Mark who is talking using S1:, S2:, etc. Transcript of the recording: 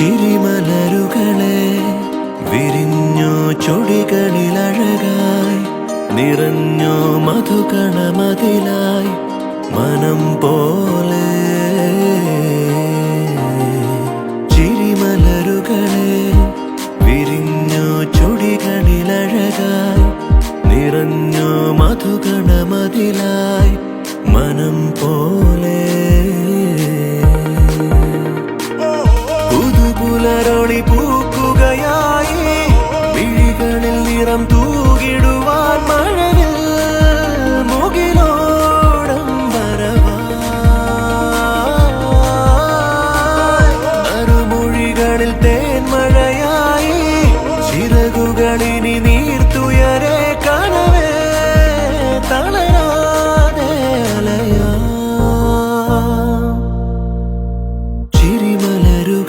S1: ചിരിമലരുകളെ വിരിഞ്ഞോ ചൊടികളിലഴകായി നിറഞ്ഞോ മധുകണമതിലായി മനം പോലെ ചിരിമലരുകളെ വിരിഞ്ഞോ ചൊടികളിലഴകായി നിറഞ്ഞോ മധുകണമതിലായി മനം പോലെ പുതുപുലരൊളി